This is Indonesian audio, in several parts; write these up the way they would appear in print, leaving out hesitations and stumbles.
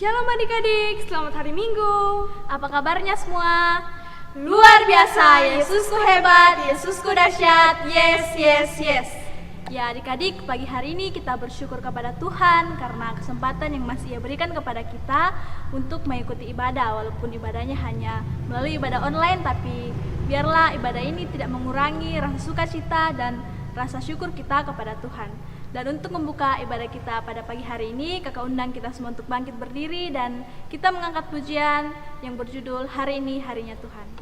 Shalom adik-adik, selamat hari Minggu. Apa kabarnya semua? Luar biasa, Yesusku hebat, Yesusku dahsyat, yes, yes, yes. Ya adik-adik, pagi hari ini kita bersyukur kepada Tuhan karena kesempatan yang masih Ia berikan kepada kita untuk mengikuti ibadah. Walaupun ibadahnya hanya melalui ibadah online, tapi biarlah ibadah ini tidak mengurangi rasa sukacita dan rasa syukur kita kepada Tuhan. Dan untuk membuka ibadah kita pada pagi hari ini, kakak undang kita semua untuk bangkit berdiri dan kita mengangkat pujian yang berjudul Hari Ini Harinya Tuhan.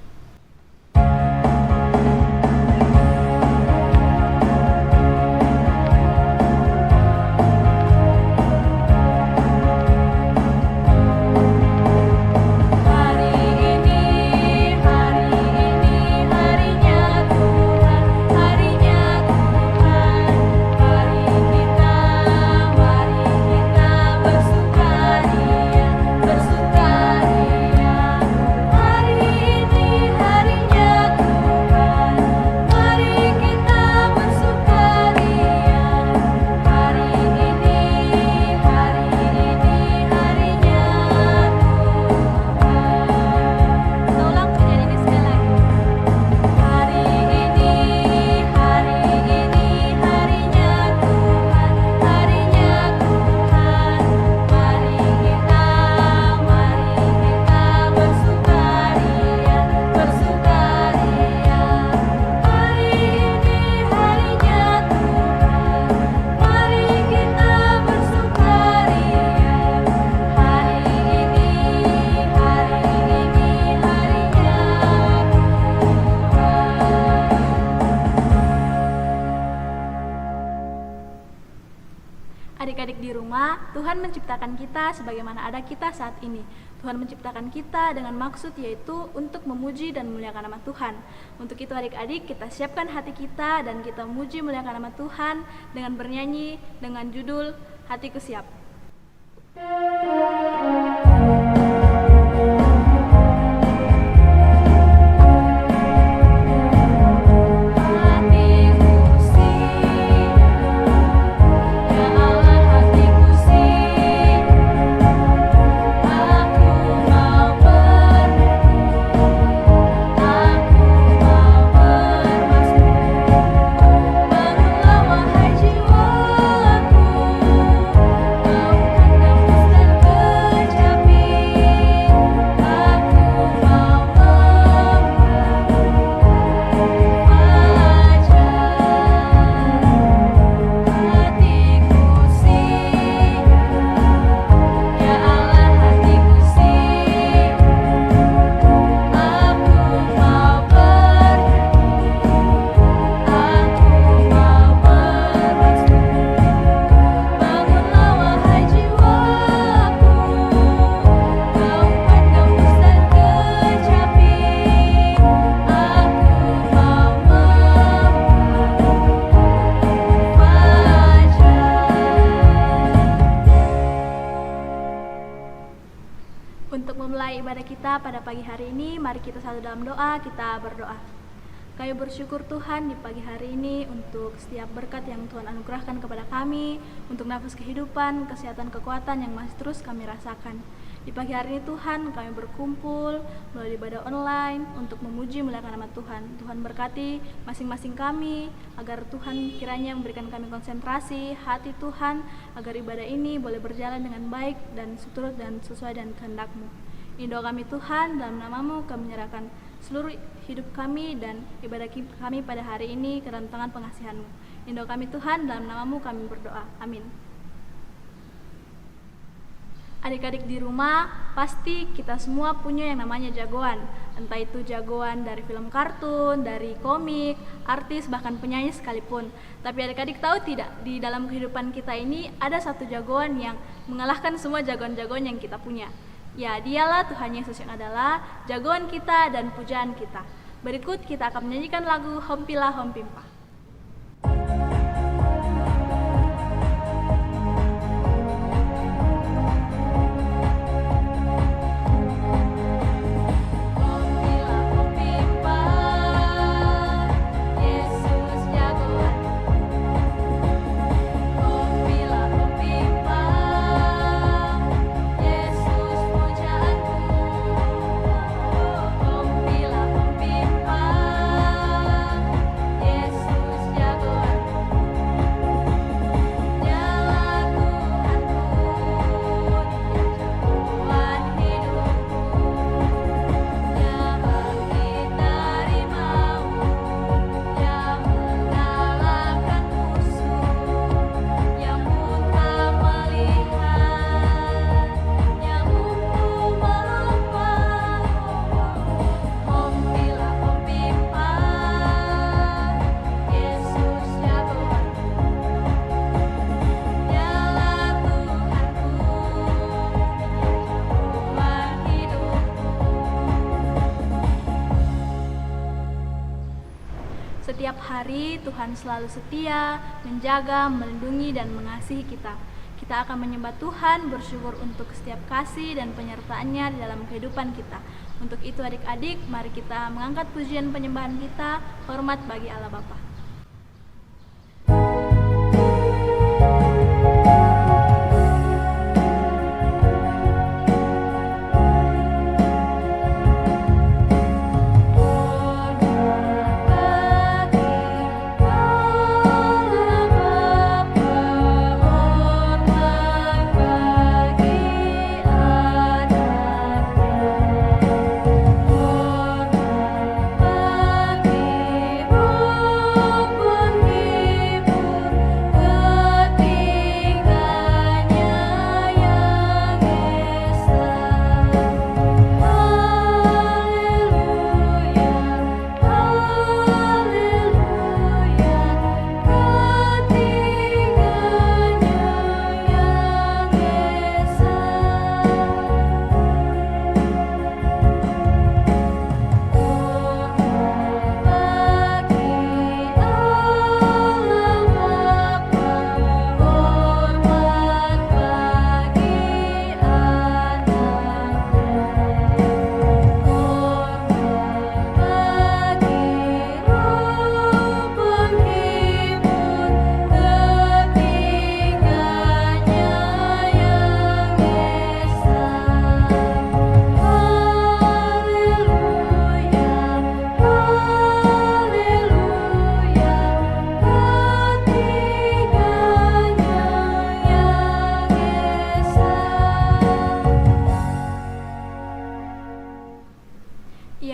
Adik-adik di rumah, Tuhan menciptakan kita sebagaimana ada kita saat ini. Tuhan menciptakan kita dengan maksud yaitu untuk memuji dan memuliakan nama Tuhan. Untuk itu adik-adik, kita siapkan hati kita dan kita memuji memuliakan nama Tuhan dengan bernyanyi dengan judul Hatiku Siap. Untuk memulai ibadah kita pada pagi hari ini, mari kita satu dalam doa, kita berdoa. Kami bersyukur Tuhan di pagi hari ini untuk setiap berkat yang Tuhan anugerahkan kepada kami, untuk nafas kehidupan, kesehatan, kekuatan yang masih terus kami rasakan. Di pagi hari ini Tuhan, kami berkumpul melalui ibadah online untuk memuji memuliakan nama Tuhan. Tuhan berkati masing-masing kami, agar Tuhan kiranya memberikan kami konsentrasi hati Tuhan, agar ibadah ini boleh berjalan dengan baik dan seturut dan sesuai dengan kehendak-Mu. Ini doa kami Tuhan, dalam nama-Mu kami menyerahkan seluruh hidup kami dan ibadah kami pada hari ini ke dalam tangan pengasihan-Mu. Ini doa kami Tuhan, dalam nama-Mu kami berdoa. Amin. Adik-adik di rumah, pasti kita semua punya yang namanya jagoan. Entah itu jagoan dari film kartun, dari komik, artis, bahkan penyanyi sekalipun. Tapi adik-adik tahu tidak, di dalam kehidupan kita ini ada satu jagoan yang mengalahkan semua jagoan-jagoan yang kita punya. Ya, dialah Tuhan Yesus yang adalah jagoan kita dan pujaan kita. Berikut kita akan menyanyikan lagu Hompilah Hompimpa. Yesus hari Tuhan selalu setia, menjaga, melindungi, dan mengasihi kita. Kita akan menyembah Tuhan, bersyukur untuk setiap kasih dan penyertaan-Nya di dalam kehidupan kita. Untuk itu adik-adik, mari kita mengangkat pujian penyembahan kita, hormat bagi Allah Bapa.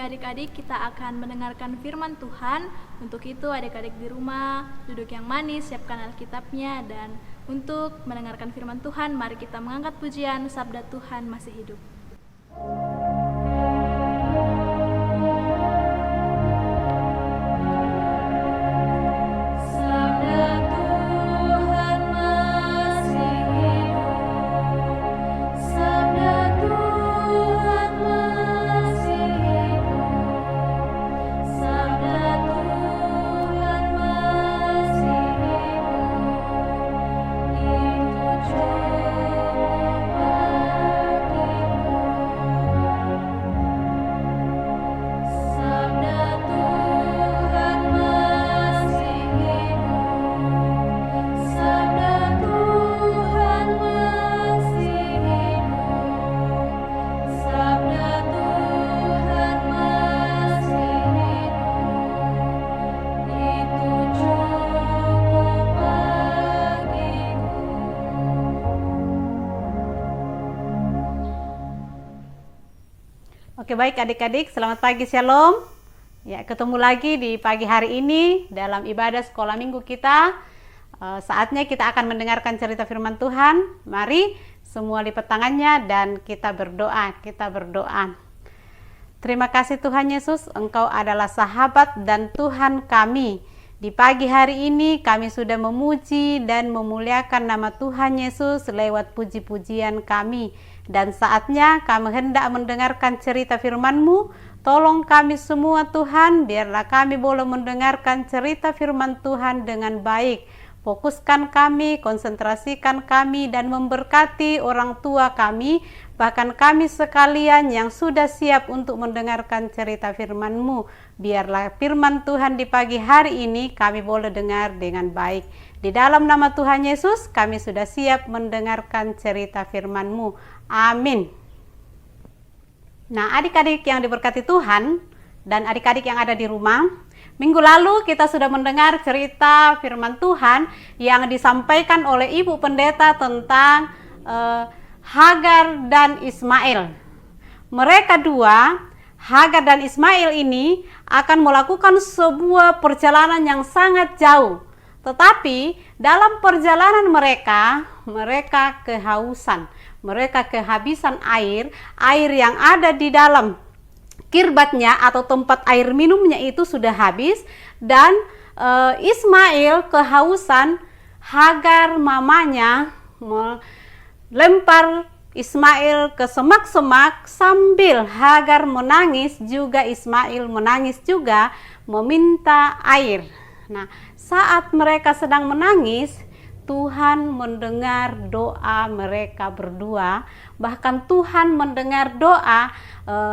Adik-adik, kita akan mendengarkan firman Tuhan. Untuk itu adik-adik di rumah duduk yang manis, siapkan Alkitabnya, dan untuk mendengarkan firman Tuhan, mari kita mengangkat pujian Sabda Tuhan Masih Hidup. Oke, baik adik-adik, selamat pagi, shalom. Ya, ketemu lagi di pagi hari ini dalam ibadah sekolah minggu kita. Saatnya kita akan mendengarkan cerita firman Tuhan. Mari semua lipat tangannya dan kita berdoa. Terima kasih Tuhan Yesus, Engkau adalah sahabat dan Tuhan kami. Di pagi hari ini kami sudah memuji dan memuliakan nama Tuhan Yesus lewat puji-pujian kami. Dan saatnya kami hendak mendengarkan cerita firman-Mu. Tolong kami semua Tuhan, biarlah kami boleh mendengarkan cerita firman Tuhan dengan baik. Fokuskan kami, konsentrasikan kami, dan memberkati orang tua kami, bahkan kami sekalian yang sudah siap untuk mendengarkan cerita firman-Mu. Biarlah firman Tuhan di pagi hari ini kami boleh dengar dengan baik. Di dalam nama Tuhan Yesus, kami sudah siap mendengarkan cerita firman-Mu. Amin. Nah, adik-adik yang diberkati Tuhan dan adik-adik yang ada di rumah, minggu lalu kita sudah mendengar cerita firman Tuhan yang disampaikan oleh Ibu Pendeta tentang Hagar dan Ismail. Mereka dua, Hagar dan Ismail ini akan melakukan sebuah perjalanan yang sangat jauh. Tetapi dalam perjalanan mereka kehausan. Mereka kehabisan air yang ada di dalam kirbatnya atau tempat air minumnya itu sudah habis, dan Ismail kehausan. Hagar mamanya melempar Ismail ke semak-semak sambil Hagar menangis juga, Ismail menangis juga meminta air. Nah, saat mereka sedang menangis, Tuhan mendengar doa mereka berdua. Bahkan Tuhan mendengar doa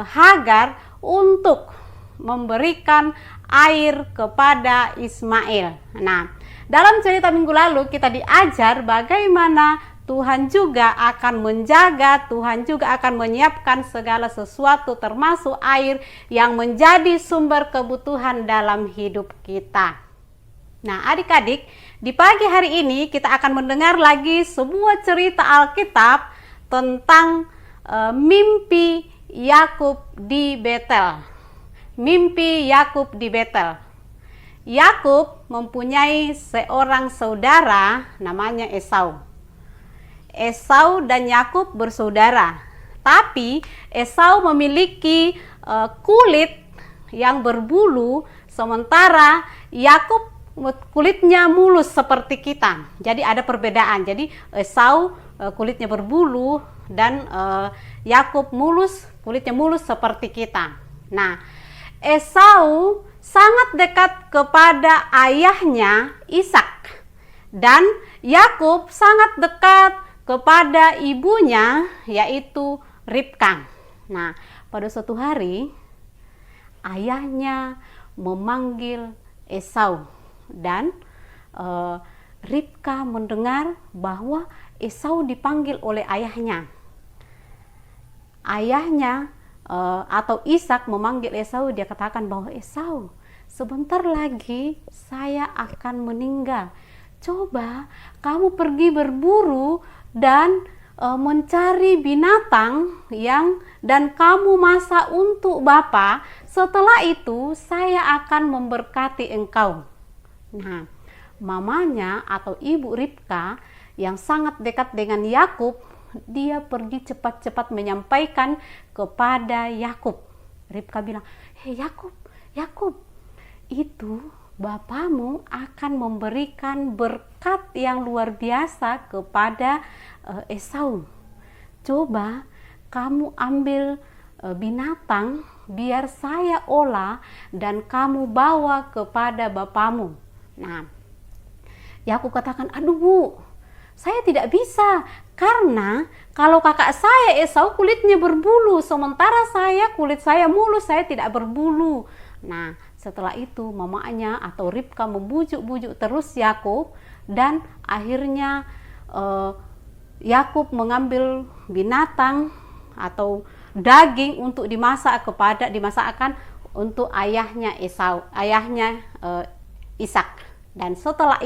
Hagar untuk memberikan air kepada Ismail. Nah, dalam cerita minggu lalu kita diajar bagaimana Tuhan juga akan menjaga, Tuhan juga akan menyiapkan segala sesuatu termasuk air yang menjadi sumber kebutuhan dalam hidup kita. Nah, adik-adik, di pagi hari ini kita akan mendengar lagi sebuah cerita Alkitab tentang mimpi Yakub di Betel. Mimpi Yakub di Betel. Yakub mempunyai seorang saudara namanya Esau. Esau dan Yakub bersaudara, tapi Esau memiliki kulit yang berbulu, sementara Yakub kulitnya mulus seperti kita. Jadi ada perbedaan. Jadi Esau kulitnya berbulu dan Yakub kulitnya mulus seperti kita. Nah, Esau sangat dekat kepada ayahnya Ishak dan Yakub sangat dekat kepada ibunya yaitu Ribka. Nah, pada suatu hari ayahnya memanggil Esau dan Ribka mendengar bahwa Esau dipanggil oleh ayahnya. Ayahnya atau Ishak memanggil Esau, dia katakan bahwa Esau, sebentar lagi saya akan meninggal. Coba kamu pergi berburu dan mencari binatang dan kamu masak untuk Bapak. Setelah itu saya akan memberkati engkau. Nah, mamanya atau ibu Ribka yang sangat dekat dengan Yakub, dia pergi cepat-cepat menyampaikan kepada Yakub. Ribka bilang, "Hei Yakub, itu bapamu akan memberikan berkat yang luar biasa kepada Esau. Coba kamu ambil binatang biar saya olah dan kamu bawa kepada bapamu." Nah, Yakub katakan, "Aduh Bu, saya tidak bisa, karena kalau kakak saya Esau kulitnya berbulu, sementara kulit saya mulus, saya tidak berbulu." Nah, setelah itu mamanya atau Ribka membujuk-bujuk terus Yakub, dan akhirnya Yakub mengambil binatang atau daging untuk dimasakkan untuk ayahnya Esau, ayahnya Ishak. Dan setelah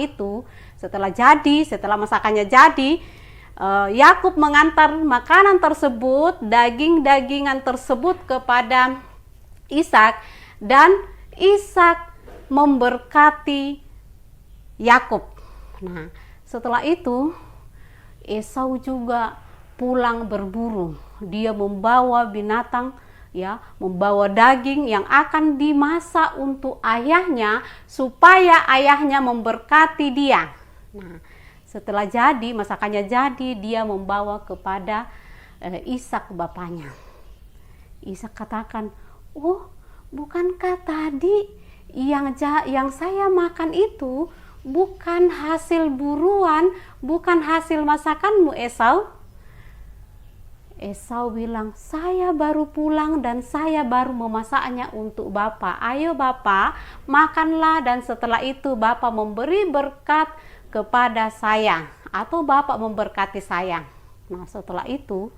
masakannya jadi, Yakub mengantar makanan tersebut, daging-dagingan tersebut kepada Ishak, dan Ishak memberkati Yakub. Nah, setelah itu Esau juga pulang berburu. Dia membawa binatang, membawa daging yang akan dimasak untuk ayahnya supaya ayahnya memberkati dia. Nah, setelah masakannya jadi, dia membawa kepada Ishak bapaknya. Ishak katakan, "Oh, bukankah tadi yang saya makan itu bukan hasil buruan, bukan hasil masakanmu Esau?" Esau bilang, "Saya baru pulang dan saya baru memasaknya untuk Bapak. Ayo Bapak, makanlah, dan setelah itu Bapak memberi berkat kepada saya, atau Bapak memberkati saya." Nah, setelah itu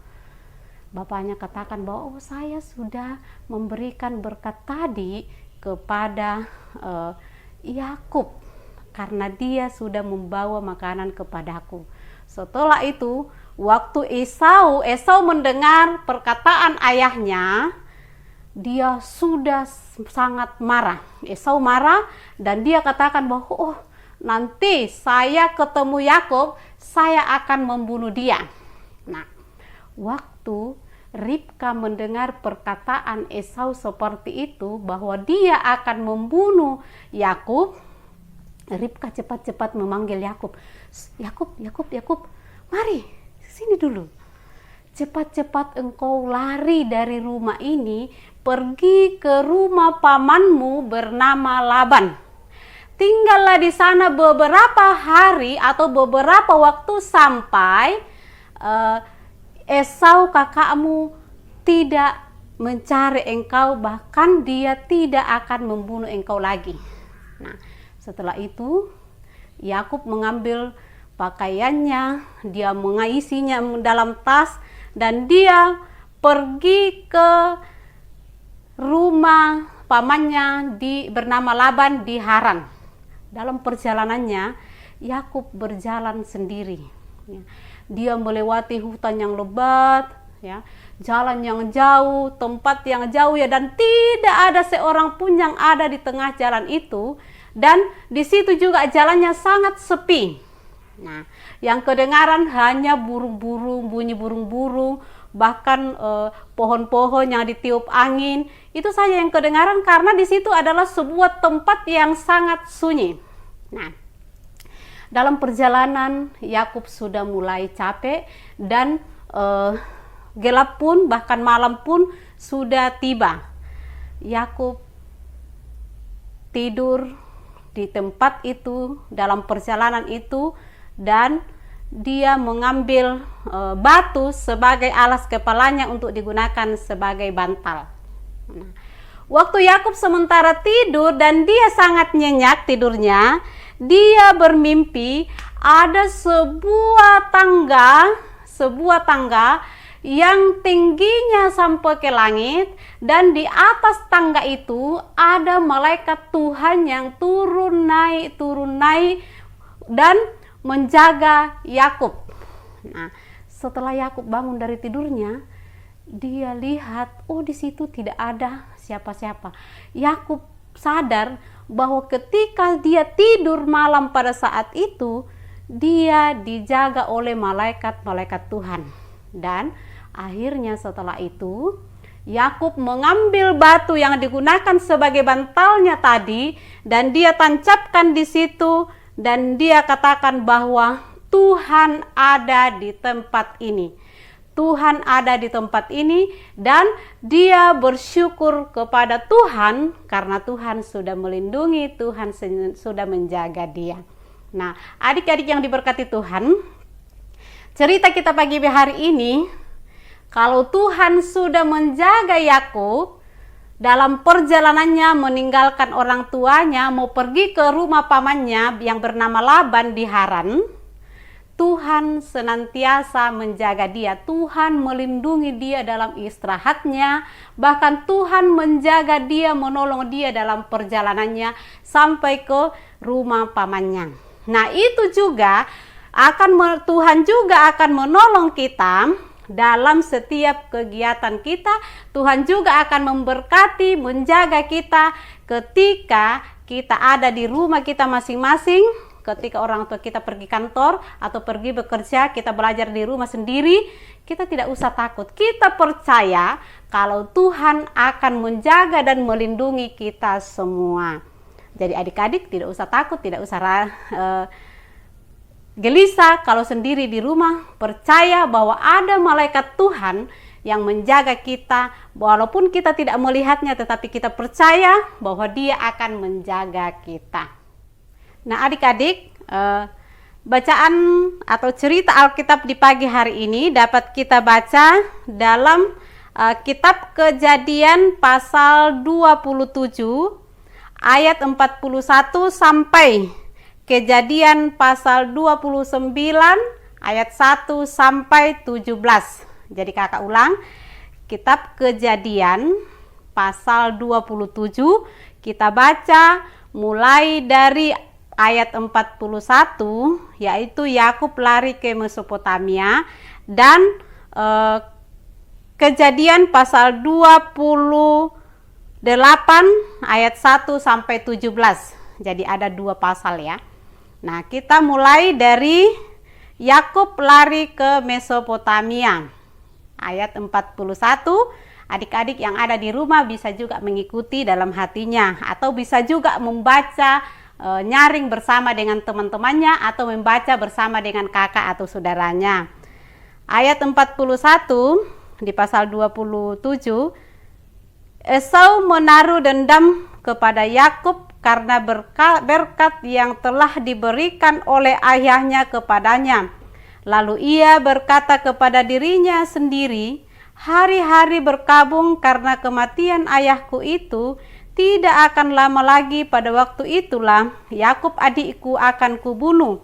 bapaknya katakan bahwa saya sudah memberikan berkat tadi kepada Yakub karena dia sudah membawa makanan kepadaku. Setelah itu, waktu Esau mendengar perkataan ayahnya, dia sudah sangat marah. Esau marah dan dia katakan bahwa nanti saya ketemu Yakub, saya akan membunuh dia. Nah, waktu Ribka mendengar perkataan Esau seperti itu, bahwa dia akan membunuh Yakub, Ribka cepat-cepat memanggil Yakub. Yakub, mari sini dulu. Cepat-cepat engkau lari dari rumah ini, pergi ke rumah pamanmu bernama Laban. tinggallah di sana beberapa hari atau beberapa waktu sampai Esau kakakmu tidak mencari engkau, bahkan dia tidak akan membunuh engkau lagi. Nah, setelah itu Yakub mengambil pakaiannya, dia mengisinya dalam tas, dan dia pergi ke rumah pamannya bernama Laban di Haran. Dalam perjalanannya Yakub berjalan sendiri. Dia melewati hutan yang lebat, jalan yang jauh, tempat yang jauh dan tidak ada seorang pun yang ada di tengah jalan itu, dan di situ juga jalannya sangat sepi. Nah, yang kedengaran hanya burung-burung, bunyi burung-burung, bahkan pohon-pohon yang ditiup angin, itu saja yang kedengaran karena di situ adalah sebuah tempat yang sangat sunyi. Nah, dalam perjalanan Yakub sudah mulai capek dan gelap pun, bahkan malam pun sudah tiba. Yakub tidur di tempat itu dalam perjalanan itu, dan dia mengambil batu sebagai alas kepalanya untuk digunakan sebagai bantal. Nah, waktu Yakub sementara tidur dan dia sangat nyenyak tidurnya, dia bermimpi ada sebuah tangga yang tingginya sampai ke langit, dan di atas tangga itu ada malaikat Tuhan yang turun naik dan menjaga Yakub. Nah, setelah Yakub bangun dari tidurnya, dia lihat, di situ tidak ada siapa-siapa. Yakub sadar bahwa ketika dia tidur malam pada saat itu, dia dijaga oleh malaikat-malaikat Tuhan. Dan akhirnya setelah itu, Yakub mengambil batu yang digunakan sebagai bantalnya tadi, dan dia tancapkan di situ, dan dia katakan bahwa Tuhan ada di tempat ini. Tuhan ada di tempat ini, dan dia bersyukur kepada Tuhan karena Tuhan sudah melindungi, Tuhan sudah menjaga dia. Nah, adik-adik yang diberkati Tuhan, cerita kita pagi hari ini, kalau Tuhan sudah menjaga Yakub dalam perjalanannya meninggalkan orang tuanya mau pergi ke rumah pamannya yang bernama Laban di Haran, Tuhan senantiasa menjaga dia. Tuhan melindungi dia dalam istirahatnya, bahkan Tuhan menjaga dia, menolong dia dalam perjalanannya sampai ke rumah pamannya. Nah, itu juga Tuhan juga akan menolong kita dalam setiap kegiatan kita. Tuhan juga akan memberkati, menjaga kita ketika kita ada di rumah kita masing-masing. Ketika orang tua kita pergi kantor atau pergi bekerja, kita belajar di rumah sendiri, kita tidak usah takut. Kita percaya kalau Tuhan akan menjaga dan melindungi kita semua. Jadi adik-adik tidak usah takut, tidak usah gelisah kalau sendiri di rumah. Percaya bahwa ada malaikat Tuhan yang menjaga kita, walaupun kita tidak melihatnya, tetapi kita percaya bahwa Dia akan menjaga kita. Nah, adik-adik, bacaan atau cerita Alkitab di pagi hari ini dapat kita baca dalam kitab Kejadian pasal 27 ayat 41 sampai Kejadian pasal 29 ayat 1 sampai 17. Jadi kakak ulang, kitab Kejadian pasal 27 kita baca mulai dari ayat 41, yaitu Yakub lari ke Mesopotamia, dan Kejadian pasal 28 ayat 1 sampai 17. Jadi ada 2 pasal ya. Nah, kita mulai dari Yakub lari ke Mesopotamia ayat 41. Adik-adik yang ada di rumah bisa juga mengikuti dalam hatinya, atau bisa juga membaca nyaring bersama dengan teman-temannya, atau membaca bersama dengan kakak atau saudaranya. Ayat 41 di pasal 27, Esau menaruh dendam kepada Yakub karena berkat yang telah diberikan oleh ayahnya kepadanya. Lalu ia berkata kepada dirinya sendiri, hari-hari berkabung karena kematian ayahku itu tidak akan lama lagi. Pada waktu itulah Yakub adikku akan kubunuh.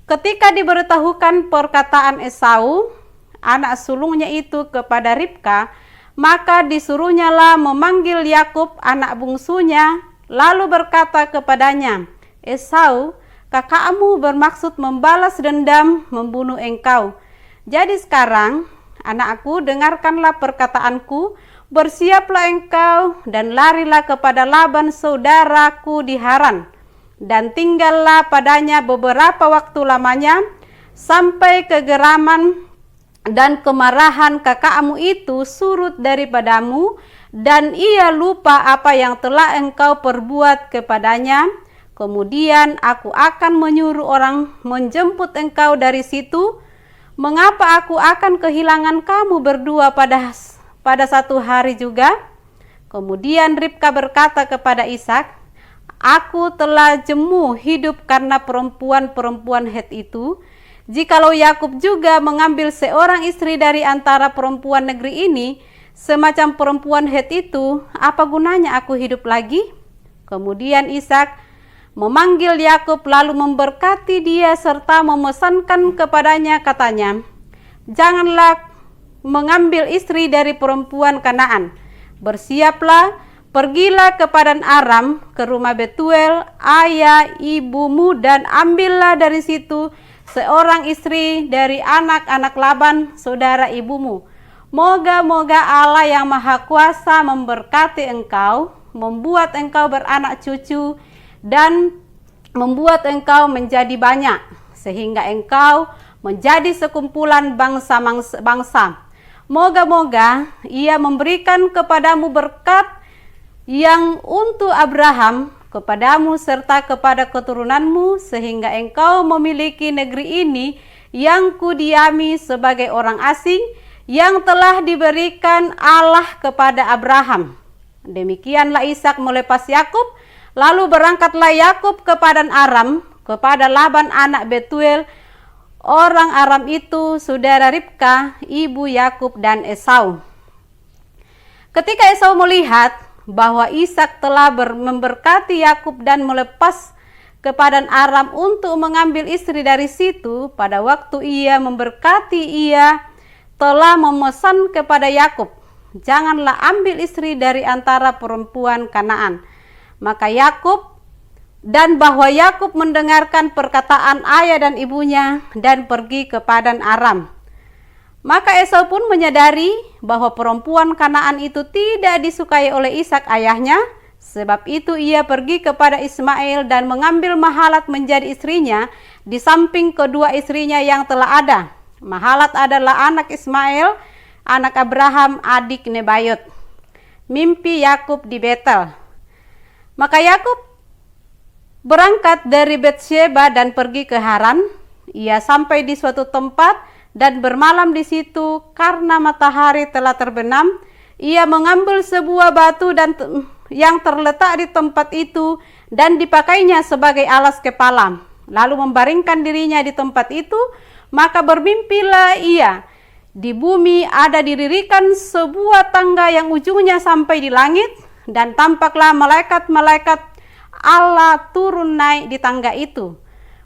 Ketika diberitahukan perkataan Esau, anak sulungnya itu kepada Ribka, maka disuruhnyalah memanggil Yakub anak bungsunya, lalu berkata kepadanya, Esau, kakakmu bermaksud membalas dendam membunuh engkau. Jadi sekarang, anakku, dengarkanlah perkataanku, bersiaplah engkau dan larilah kepada Laban saudaraku di Haran, dan tinggallah padanya beberapa waktu lamanya, sampai kegeraman dan kemarahan kakakmu itu surut daripadamu, dan ia lupa apa yang telah engkau perbuat kepadanya. Kemudian aku akan menyuruh orang menjemput engkau dari situ. Mengapa aku akan kehilangan kamu berdua pada satu hari juga? Kemudian Ribka berkata kepada Ishak, aku telah jemu hidup karena perempuan-perempuan Het itu. Jikalau Yakub juga mengambil seorang istri dari antara perempuan negeri ini, semacam perempuan Het itu, apa gunanya aku hidup lagi? Kemudian Ishak memanggil Yakub lalu memberkati dia serta memesankan kepadanya, katanya, janganlah mengambil istri dari perempuan Kanaan. Bersiaplah, pergilah ke Padan Aram, ke rumah Betuel, ayah ibumu, dan ambillah dari situ seorang istri dari anak-anak Laban, saudara ibumu. Moga-moga Allah yang Maha Kuasa memberkati engkau, membuat engkau beranak cucu, dan membuat engkau menjadi banyak, sehingga engkau menjadi sekumpulan bangsa-bangsa. Moga-moga ia memberikan kepadamu berkat yang untuk Abraham, kepadamu serta kepada keturunanmu, sehingga engkau memiliki negeri ini yang kudiami sebagai orang asing, yang telah diberikan Allah kepada Abraham. Demikianlah Ishak melepas Yakub, lalu berangkatlah Yakub ke Padan Aram, kepada Laban anak Betuel, orang Aram itu saudara Ribka, ibu Yakub dan Esau. Ketika Esau melihat bahwa Ishak telah memberkati Yakub dan melepas ke Padan Aram untuk mengambil istri dari situ, pada waktu ia memberkati, ia telah memesan kepada Yakub, janganlah ambil istri dari antara perempuan Kanaan. Maka Yakub mendengarkan perkataan ayah dan ibunya dan pergi ke Padan Aram. Maka Esau pun menyadari bahwa perempuan Kanaan itu tidak disukai oleh Ishak ayahnya. Sebab itu ia pergi kepada Ismail dan mengambil Mahalat menjadi istrinya di samping kedua istrinya yang telah ada. Mahalat adalah anak Ismail, anak Abraham, adik Nebayot. Mimpi Yakub di Betel. Maka Yakub berangkat dari Betsheba dan pergi ke Haran. Ia sampai di suatu tempat dan bermalam di situ karena matahari telah terbenam. Ia mengambil sebuah batu yang terletak di tempat itu dan dipakainya sebagai alas kepala, lalu membaringkan dirinya di tempat itu. Maka bermimpilah ia, di bumi ada didirikan sebuah tangga yang ujungnya sampai di langit, dan tampaklah malaikat-malaikat Allah turun naik di tangga itu.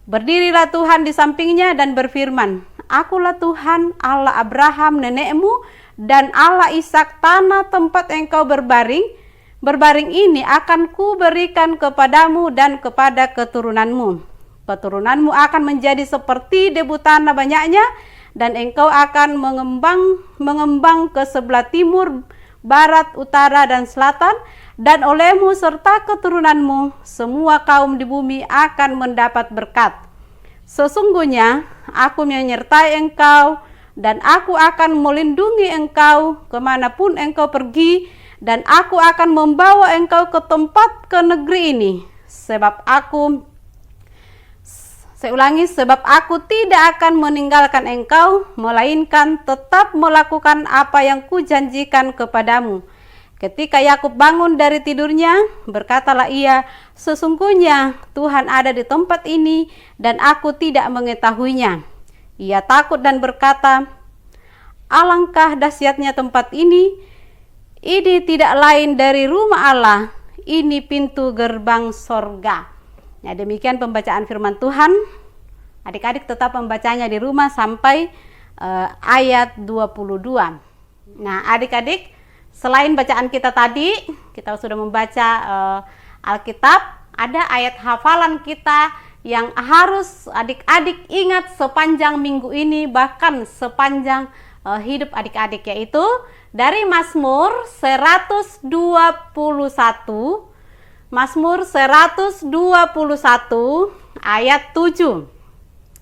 Berdirilah Tuhan di sampingnya dan berfirman, akulah Tuhan Allah Abraham nenekmu dan Allah Ishak. Tanah tempat engkau berbaring ini akan kuberikan kepadamu dan kepada keturunanmu. Keturunanmu akan menjadi seperti debu tanah banyaknya, dan engkau akan mengembang ke sebelah timur, barat, utara, dan selatan. Dan olehmu serta keturunanmu semua kaum di bumi akan mendapat berkat. Sesungguhnya aku menyertai engkau, dan aku akan melindungi engkau kemanapun engkau pergi, dan aku akan membawa engkau ke ke negeri ini. Sebab aku tidak akan meninggalkan engkau, melainkan tetap melakukan apa yang kujanjikan kepadamu. Ketika Yakub bangun dari tidurnya, berkatalah ia, "Sesungguhnya Tuhan ada di tempat ini dan aku tidak mengetahuinya." Ia takut dan berkata, "Alangkah dahsyatnya tempat ini. Ini tidak lain dari rumah Allah. Ini pintu gerbang sorga." Nah, demikian pembacaan firman Tuhan. Adik-adik tetap membacanya di rumah sampai ayat 22. Nah, adik-adik, selain bacaan kita tadi, kita sudah membaca Alkitab, ada ayat hafalan kita yang harus adik-adik ingat sepanjang minggu ini, bahkan sepanjang hidup adik-adik, yaitu dari Mazmur 121, Mazmur 121 ayat 7.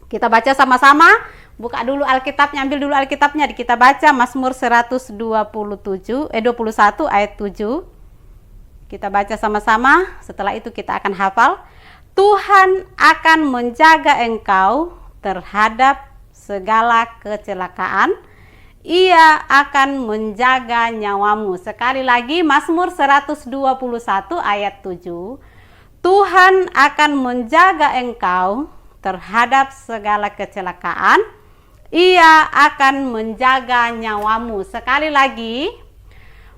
Kita baca sama-sama. Buka dulu Alkitabnya, ambil dulu Alkitabnya, kita baca Mazmur 121 ayat 7. Kita baca sama-sama, setelah itu kita akan hafal. Tuhan akan menjaga engkau terhadap segala kecelakaan. Ia akan menjaga nyawamu. Sekali lagi, Mazmur 121 ayat 7. Tuhan akan menjaga engkau terhadap segala kecelakaan. Ia akan menjaga nyawamu. Sekali lagi,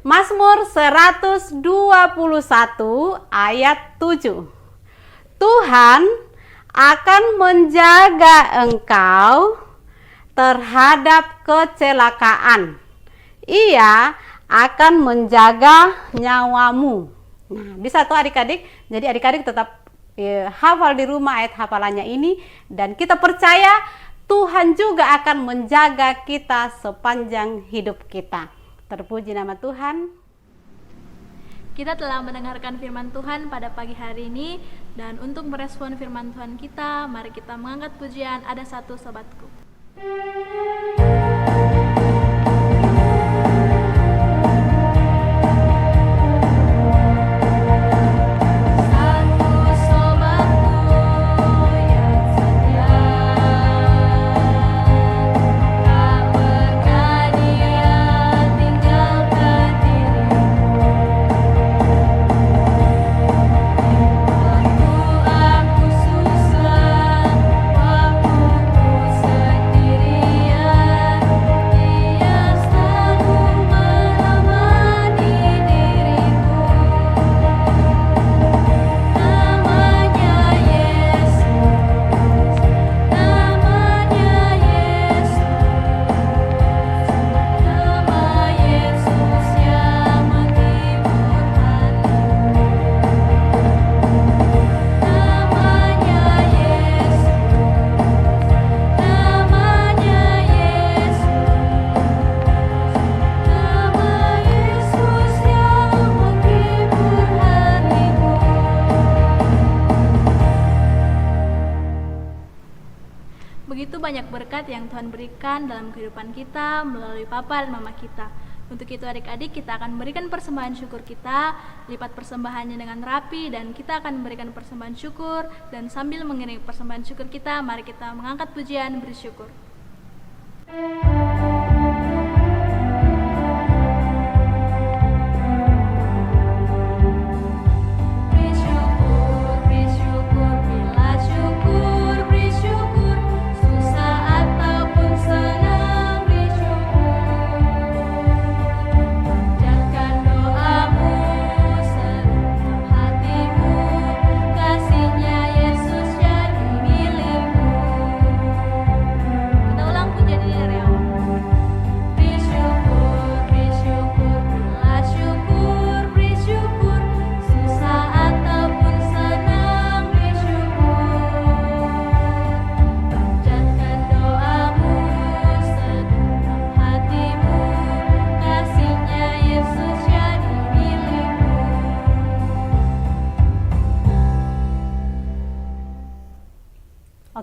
Mazmur 121 ayat 7. Tuhan akan menjaga engkau terhadap kecelakaan. Ia akan menjaga nyawamu. Nah, bisa tuh adik-adik. Jadi adik-adik tetap hafal di rumah ayat hafalannya ini, dan kita percaya Tuhan juga akan menjaga kita sepanjang hidup kita. Terpuji nama Tuhan. Kita telah mendengarkan firman Tuhan pada pagi hari ini, dan untuk merespon firman Tuhan kita, mari kita mengangkat pujian "Ada Satu Sobatku". Begitu banyak berkat yang Tuhan berikan dalam kehidupan kita melalui papa dan mama kita. Untuk itu adik-adik, kita akan memberikan persembahan syukur kita, lipat persembahannya dengan rapi, dan kita akan memberikan persembahan syukur. Dan sambil mengiring persembahan syukur kita, mari kita mengangkat pujian bersyukur.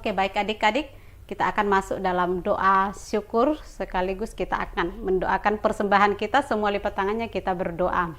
Oke, baik adik-adik, kita akan masuk dalam doa syukur, sekaligus kita akan mendoakan persembahan kita. Semua lipat tangannya, kita berdoa.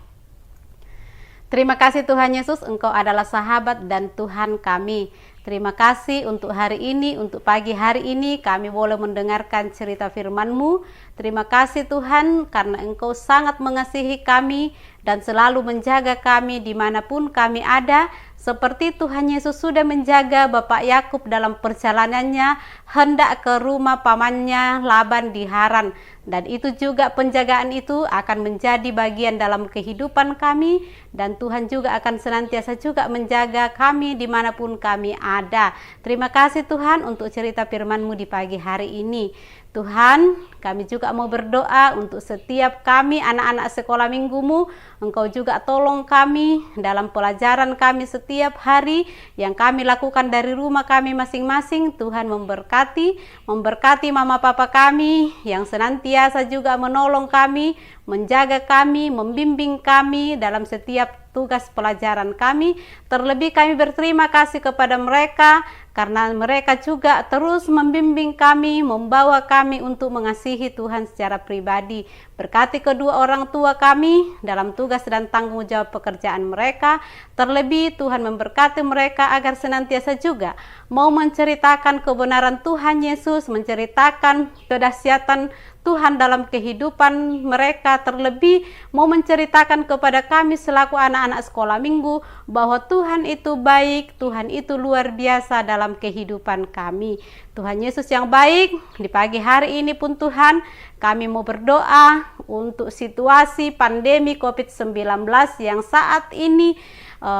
Terima kasih Tuhan Yesus, Engkau adalah sahabat dan Tuhan kami. Terima kasih untuk hari ini, untuk pagi hari ini kami boleh mendengarkan cerita firman-Mu. Terima kasih Tuhan karena Engkau sangat mengasihi kami dan selalu menjaga kami dimanapun kami ada, seperti Tuhan Yesus sudah menjaga Bapak Yakub dalam perjalanannya hendak ke rumah pamannya Laban di Haran. Dan itu juga penjagaan itu akan menjadi bagian dalam kehidupan kami, dan Tuhan juga akan senantiasa juga menjaga kami dimanapun kami ada. Terima kasih Tuhan untuk cerita firman-Mu di pagi hari ini. Tuhan, kami juga mau berdoa untuk setiap kami anak-anak sekolah minggu-Mu. Engkau juga tolong kami dalam pelajaran kami setiap hari yang kami lakukan dari rumah kami masing-masing. Tuhan memberkati mama papa kami yang senantiasa juga menolong kami, menjaga kami, membimbing kami dalam setiap tugas pelajaran kami. Terlebih kami berterima kasih kepada mereka karena mereka juga terus membimbing kami, membawa kami untuk mengasihi Tuhan secara pribadi. Berkati kedua orang tua kami dalam tugas dan tanggung jawab pekerjaan mereka. Terlebih Tuhan memberkati mereka agar senantiasa juga mau menceritakan kebenaran Tuhan Yesus, menceritakan kedahsyatan Tuhan dalam kehidupan mereka, terlebih mau menceritakan kepada kami selaku anak-anak sekolah minggu bahwa Tuhan itu baik, Tuhan itu luar biasa dalam kehidupan kami. Tuhan Yesus yang baik, di pagi hari ini pun Tuhan, kami mau berdoa untuk situasi pandemi COVID-19 yang saat ini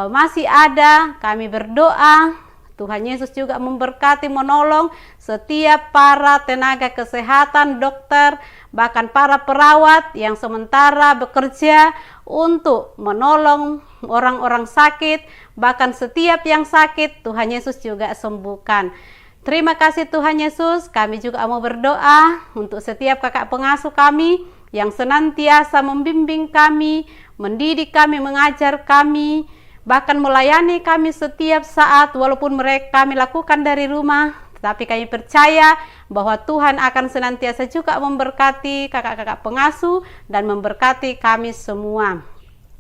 masih ada. Kami berdoa Tuhan Yesus juga memberkati, menolong setiap para tenaga kesehatan, dokter, bahkan para perawat yang sementara bekerja untuk menolong orang-orang sakit, bahkan setiap yang sakit Tuhan Yesus juga sembuhkan. Terima kasih Tuhan Yesus. Kami juga mau berdoa untuk setiap kakak pengasuh kami yang senantiasa membimbing kami, mendidik kami, mengajar kami, bahkan melayani kami setiap saat walaupun mereka kami lakukan dari rumah. Tetapi kami percaya bahwa Tuhan akan senantiasa juga memberkati kakak-kakak pengasuh dan memberkati kami semua.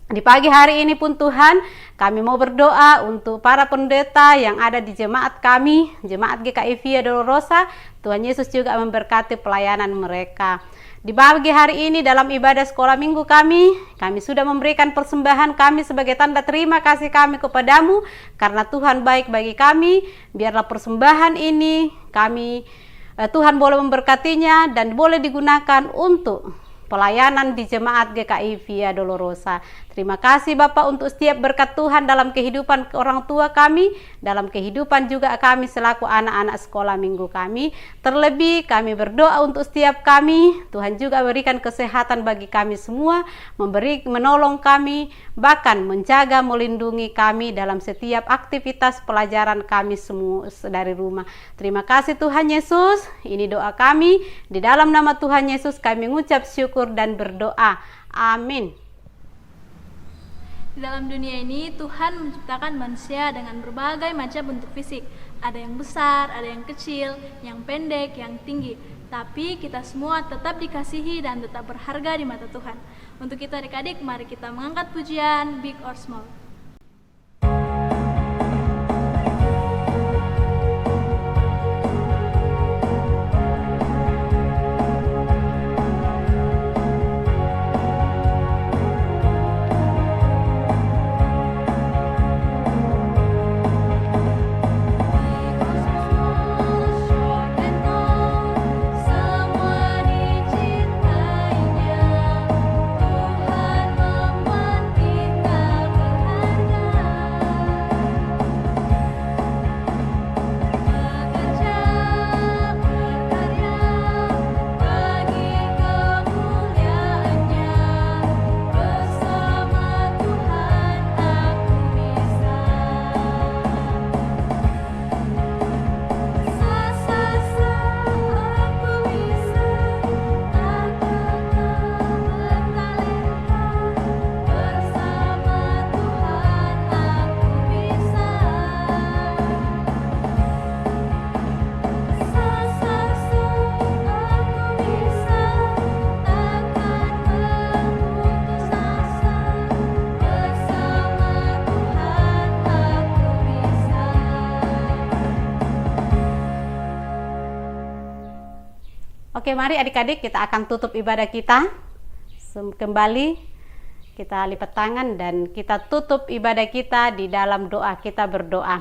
Di pagi hari ini pun Tuhan, kami mau berdoa untuk para pendeta yang ada di jemaat kami, jemaat GKI Via Dolorosa. Tuhan Yesus juga memberkati pelayanan mereka. Di pagi hari ini dalam ibadah sekolah minggu kami sudah memberikan persembahan kami sebagai tanda terima kasih kami kepadamu karena Tuhan baik bagi kami. Biarlah persembahan ini Tuhan boleh memberkatinya dan boleh digunakan untuk pelayanan di jemaat GKI Via Dolorosa. Terima kasih Bapak untuk setiap berkat Tuhan dalam kehidupan orang tua kami, dalam kehidupan juga kami selaku anak-anak sekolah minggu kami. Terlebih kami berdoa untuk setiap kami, Tuhan juga berikan kesehatan bagi kami semua, menolong kami, bahkan menjaga, melindungi kami dalam setiap aktivitas pelajaran kami semua dari rumah. Terima kasih Tuhan Yesus. Ini doa kami, di dalam nama Tuhan Yesus kami mengucap syukur dan berdoa. Amin. Di dalam dunia ini Tuhan menciptakan manusia dengan berbagai macam bentuk fisik. Ada yang besar, ada yang kecil, yang pendek, yang tinggi. Tapi kita semua tetap dikasihi dan tetap berharga di mata Tuhan. Untuk kita adik-adik, mari kita mengangkat pujian Big or Small. Oke, mari adik-adik kita akan tutup ibadah kita kembali. Kita lipat tangan dan kita tutup ibadah kita di dalam doa. Kita berdoa.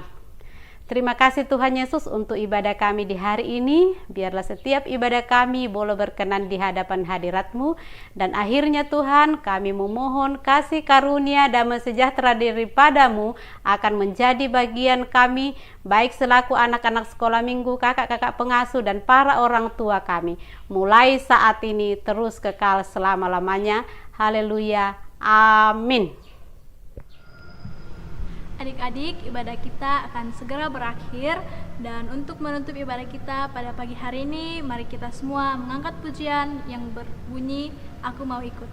Terima kasih Tuhan Yesus untuk ibadah kami di hari ini. Biarlah setiap ibadah kami boleh berkenan di hadapan hadirat-Mu. Dan akhirnya Tuhan, kami memohon kasih karunia damai sejahtera daripada-Mu akan menjadi bagian kami, baik selaku anak-anak sekolah minggu, kakak-kakak pengasuh, dan para orang tua kami. Mulai saat ini terus kekal selama-lamanya. Haleluya. Amin. Adik-adik, ibadah kita akan segera berakhir, dan untuk menutup ibadah kita pada pagi hari ini, mari kita semua mengangkat pujian yang berbunyi, Aku Mau Ikut.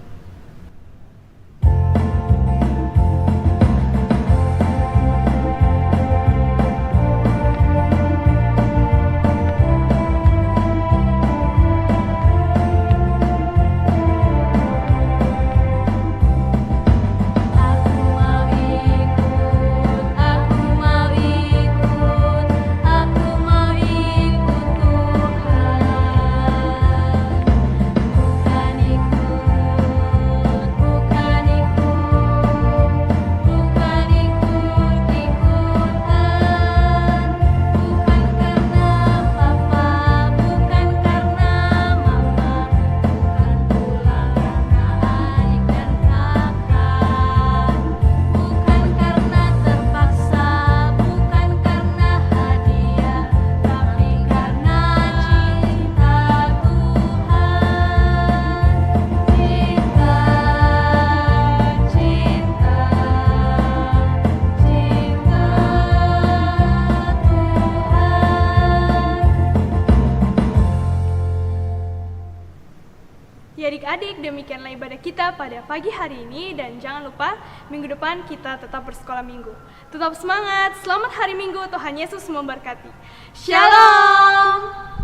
Ya adik-adik, demikianlah ibadah kita pada pagi hari ini, dan jangan lupa minggu depan kita tetap bersekolah minggu. Tetap semangat, selamat hari Minggu, Tuhan Yesus memberkati. Shalom!